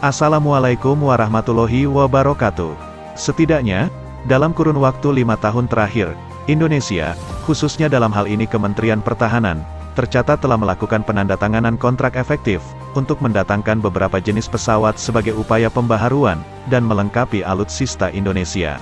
Assalamualaikum warahmatullahi wabarakatuh. Setidaknya, dalam kurun waktu 5 tahun terakhir, Indonesia, khususnya dalam hal ini Kementerian Pertahanan, tercatat telah melakukan penandatanganan kontrak efektif, untuk mendatangkan beberapa jenis pesawat sebagai upaya pembaharuan, dan melengkapi alutsista Indonesia.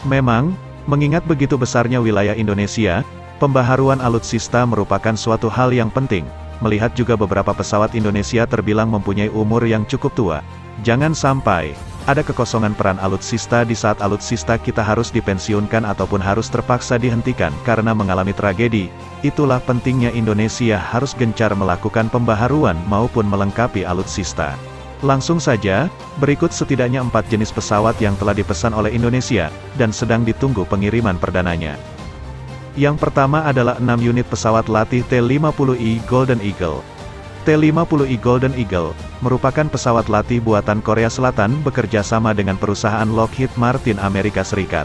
Memang, mengingat begitu besarnya wilayah Indonesia, pembaharuan alutsista merupakan suatu hal yang penting, melihat juga beberapa pesawat Indonesia terbilang mempunyai umur yang cukup tua. Jangan sampai ada kekosongan peran alutsista di saat alutsista kita harus dipensiunkan ataupun harus terpaksa dihentikan karena mengalami tragedi. Itulah pentingnya Indonesia harus gencar melakukan pembaharuan maupun melengkapi alutsista. Langsung saja, berikut setidaknya 4 jenis pesawat yang telah dipesan oleh Indonesia, dan sedang ditunggu pengiriman perdananya. Yang pertama adalah 6 unit pesawat latih T-50I Golden Eagle. T-50I Golden Eagle merupakan pesawat latih buatan Korea Selatan bekerja sama dengan perusahaan Lockheed Martin Amerika Serikat.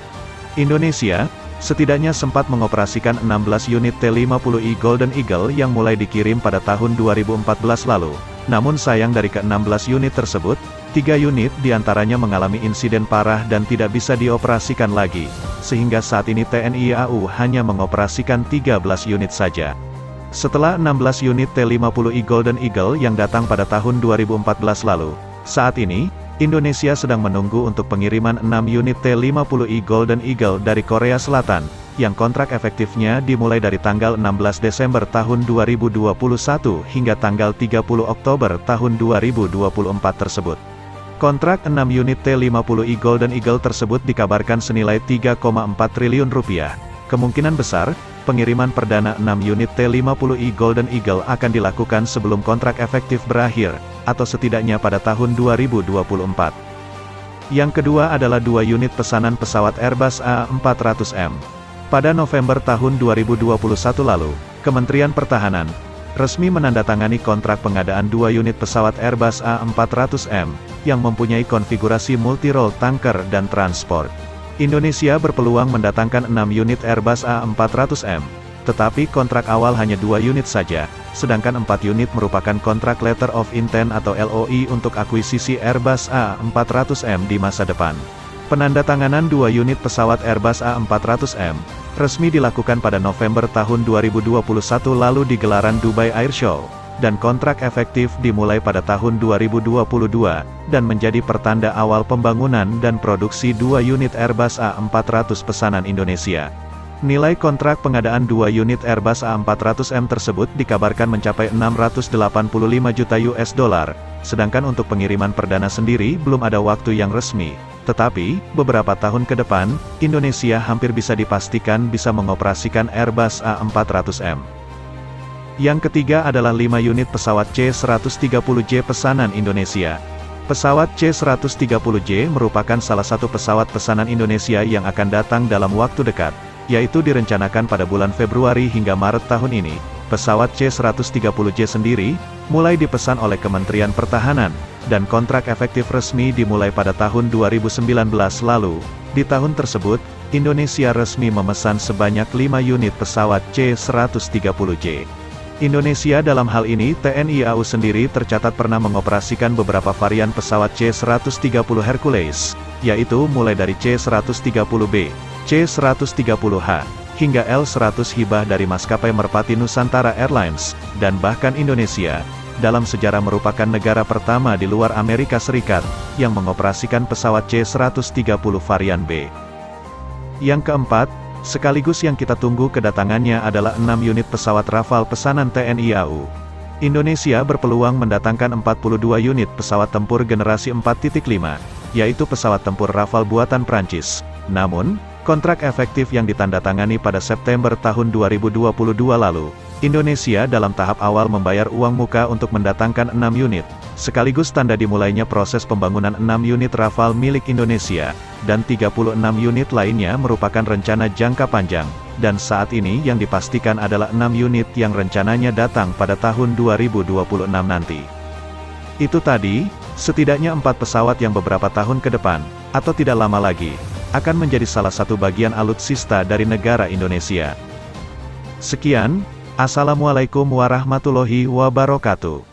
Indonesia setidaknya sempat mengoperasikan 16 unit T-50I Golden Eagle yang mulai dikirim pada tahun 2014 lalu. Namun sayang dari ke-16 unit tersebut, 3 unit diantaranya mengalami insiden parah dan tidak bisa dioperasikan lagi, sehingga saat ini TNI AU hanya mengoperasikan 13 unit saja. Setelah 16 unit T-50I Golden Eagle yang datang pada tahun 2014 lalu, saat ini, Indonesia sedang menunggu untuk pengiriman 6 unit T-50I Golden Eagle dari Korea Selatan, yang kontrak efektifnya dimulai dari tanggal 16 Desember tahun 2021 hingga tanggal 30 Oktober tahun 2024 tersebut. Kontrak 6 unit T-50I Golden Eagle tersebut dikabarkan senilai 3,4 triliun rupiah. Kemungkinan besar, pengiriman perdana 6 unit T-50I Golden Eagle akan dilakukan sebelum kontrak efektif berakhir, atau setidaknya pada tahun 2024. Yang kedua adalah 2 unit pesanan pesawat Airbus A400M. Pada November tahun 2021 lalu, Kementerian Pertahanan resmi menandatangani kontrak pengadaan 2 unit pesawat Airbus A400M, yang mempunyai konfigurasi multi-role tanker dan transport. Indonesia berpeluang mendatangkan 6 unit Airbus A400M, tetapi kontrak awal hanya 2 unit saja, sedangkan 4 unit merupakan kontrak Letter of Intent atau LOI untuk akuisisi Airbus A400M di masa depan. Penandatanganan 2 unit pesawat Airbus A400M, resmi dilakukan pada November tahun 2021 lalu di gelaran Dubai Air Show, dan kontrak efektif dimulai pada tahun 2022, dan menjadi pertanda awal pembangunan dan produksi 2 unit Airbus A400 pesanan Indonesia. Nilai kontrak pengadaan 2 unit Airbus A400M tersebut dikabarkan mencapai 685 juta US dollar, sedangkan untuk pengiriman perdana sendiri belum ada waktu yang resmi. Tetapi, beberapa tahun ke depan, Indonesia hampir bisa dipastikan bisa mengoperasikan Airbus A400M. Yang ketiga adalah 5 unit pesawat C-130J pesanan Indonesia. Pesawat C-130J merupakan salah satu pesawat pesanan Indonesia yang akan datang dalam waktu dekat, yaitu direncanakan pada bulan Februari hingga Maret tahun ini. Pesawat C-130J sendiri, mulai dipesan oleh Kementerian Pertahanan, dan kontrak efektif resmi dimulai pada tahun 2019 lalu. Di tahun tersebut, Indonesia resmi memesan sebanyak 5 unit pesawat C-130J. Indonesia dalam hal ini TNI AU sendiri tercatat pernah mengoperasikan beberapa varian pesawat C-130 Hercules, yaitu mulai dari C-130B, C-130H, hingga L-100 hibah dari maskapai Merpati Nusantara Airlines, dan bahkan Indonesia, dalam sejarah merupakan negara pertama di luar Amerika Serikat, yang mengoperasikan pesawat C-130 varian B. Yang keempat, sekaligus yang kita tunggu kedatangannya adalah 6 unit pesawat Rafale pesanan TNI AU. Indonesia berpeluang mendatangkan 42 unit pesawat tempur generasi 4.5, yaitu pesawat tempur Rafale buatan Prancis. Namun, kontrak efektif yang ditandatangani pada September tahun 2022 lalu, Indonesia dalam tahap awal membayar uang muka untuk mendatangkan 6 unit, sekaligus tanda dimulainya proses pembangunan 6 unit Rafale milik Indonesia, dan 36 unit lainnya merupakan rencana jangka panjang, dan saat ini yang dipastikan adalah 6 unit yang rencananya datang pada tahun 2026 nanti. Itu tadi, setidaknya 4 pesawat yang beberapa tahun ke depan, atau tidak lama lagi, akan menjadi salah satu bagian alutsista dari negara Indonesia. Sekian, Assalamualaikum warahmatullahi wabarakatuh.